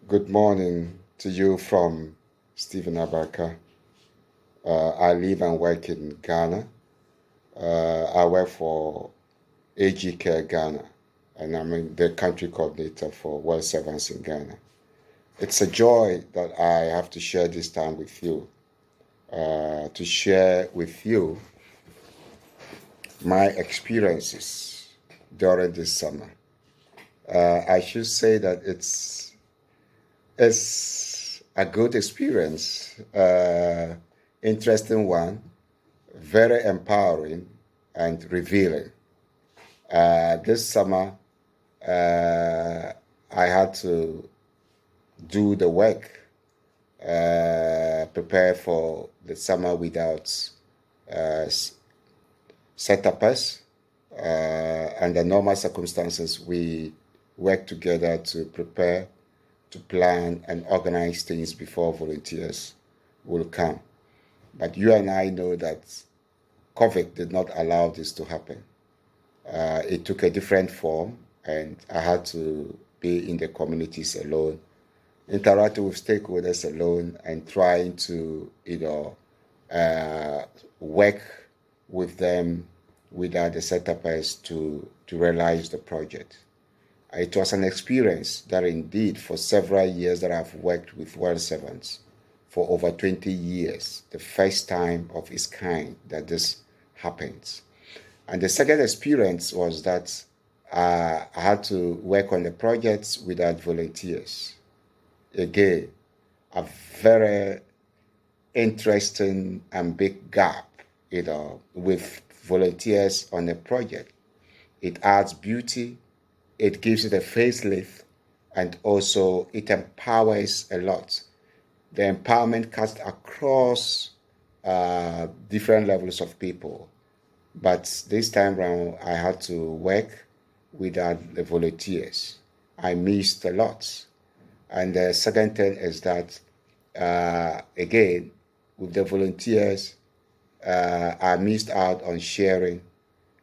Good morning to you from Stephen Abaka. I live and work in Ghana. I work for AG Care Ghana, and I'm the country coordinator for World Servants in Ghana. It's a joy that I have to share this time with you, to share with you my experiences during this summer. I should say that it's a good experience, interesting one, very empowering and revealing. This summer, I had to do the work, prepare for the summer without setupers. Under normal circumstances, we work together to prepare, to plan and organize things before volunteers will come. But you and I know that COVID did not allow this to happen. It took a different form, and I had to be in the communities alone, interacting with stakeholders alone, and trying to, work with them without the setupers to realize the project. It was an experience that indeed for several years that I've worked with World Servants, for over 20 years, the first time of its kind that this happens. And the second experience was that I had to work on the projects without volunteers. Again, a very interesting and big gap, with volunteers on the project. It adds beauty, it gives it a facelift, and also it empowers a lot. The empowerment cuts across different levels of people. But this time around, I had to work without the volunteers. I missed a lot. And the second thing is that, again, with the volunteers, I missed out on sharing,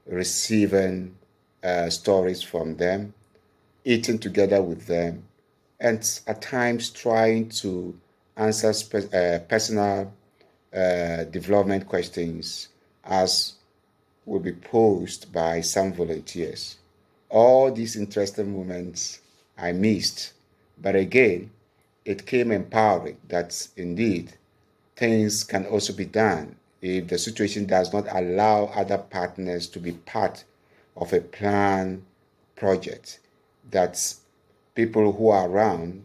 receiving stories from them, eating together with them, and at times trying to answer personal development questions as will be posed by some volunteers. All these interesting moments I missed, but again, it came empowering that indeed things can also be done if the situation does not allow other partners to be part of a planned project, that people who are around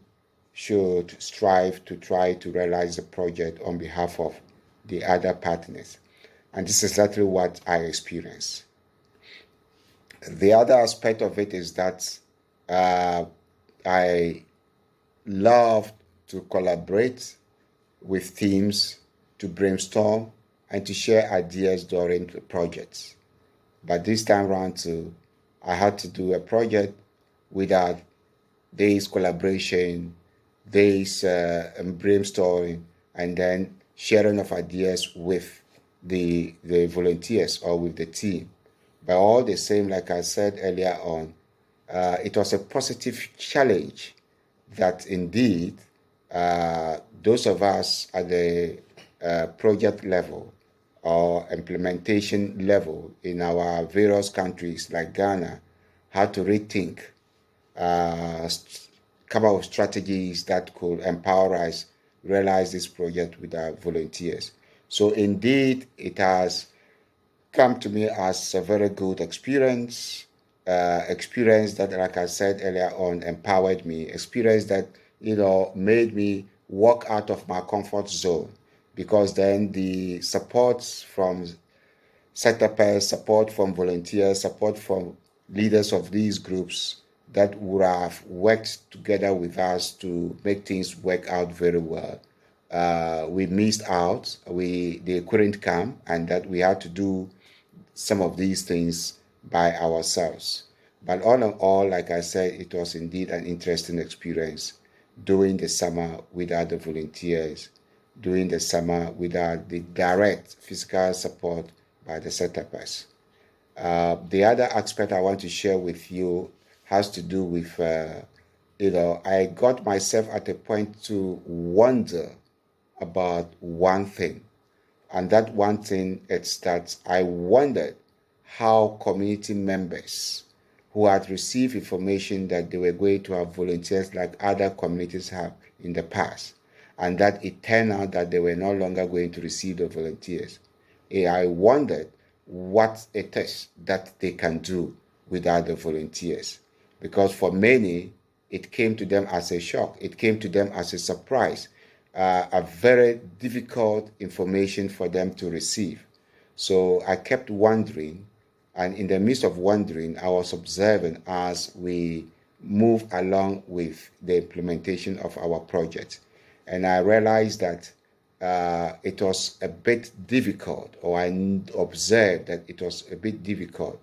should strive to try to realize the project on behalf of the other partners. And this is exactly what I experienced. The other aspect of it is that I love to collaborate with teams to brainstorm and to share ideas during the projects. But this time around too, I had to do a project without this collaboration, this brainstorming, and then sharing of ideas with the volunteers or with the team. But all the same, like I said earlier on, it was a positive challenge that indeed those of us at the project level or implementation level in our various countries like Ghana had to rethink, come up with strategies that could empower us realize this project with our volunteers. So indeed, it has come to me as a very good experience, experience that, like I said earlier on, empowered me, experience that, made me walk out of my comfort zone, because then the support from setupers, support from volunteers, support from leaders of these groups that would have worked together with us to make things work out very well. We missed out. They couldn't come, and that we had to do some of these things by ourselves. But all in all, like I said, it was indeed an interesting experience doing the summer without the volunteers, doing the summer without the direct physical support by the setupers. The other aspect I want to share with you has to do with I got myself at a point to wonder about one thing. And that one thing is that I wondered how community members who had received information that they were going to have volunteers like other communities have in the past, and that it turned out that they were no longer going to receive the volunteers. I wondered what it is that they can do without the volunteers. Because for many, it came to them as a shock. It came to them as a surprise, a very difficult information for them to receive. So I kept wondering, and in the midst of wondering, I was observing as we move along with the implementation of our project. And I realized that it was a bit difficult, or I observed that it was a bit difficult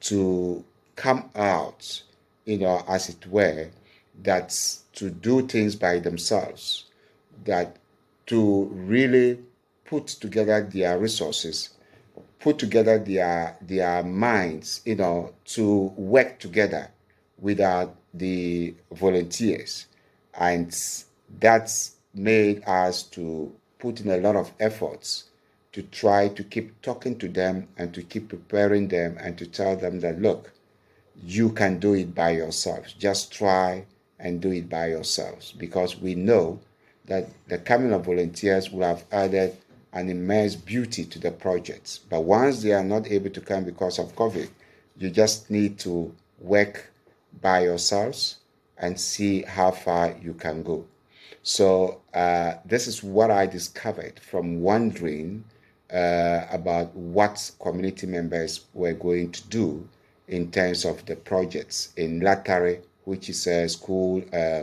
to come out, as it were, that's to do things by themselves, that to really put together their resources, put together their minds, to work together without the volunteers. And that's made us to put in a lot of efforts to try to keep talking to them and to keep preparing them and to tell them that, look, you can do it by yourselves. Just try and do it by yourselves, because we know that the coming of volunteers will have added an immense beauty to the projects. But once they are not able to come because of COVID, you just need to work by yourselves and see how far you can go. So this is what I discovered from wondering about what community members were going to do in terms of the projects in La-Atari, which is a school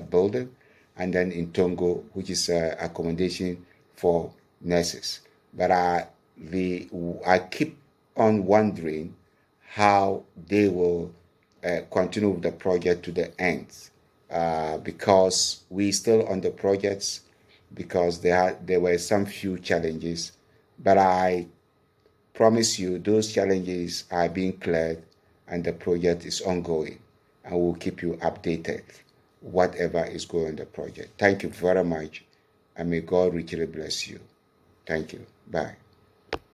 building, and then in Tongo, which is accommodation for nurses. But I keep on wondering how they will continue with the project to the end, because we still on the projects, because there were some few challenges, but I promise you those challenges are being cleared and the project is ongoing, and we'll keep you updated whatever is going on the project. Thank you very much, and may God richly bless you. Thank you. Bye.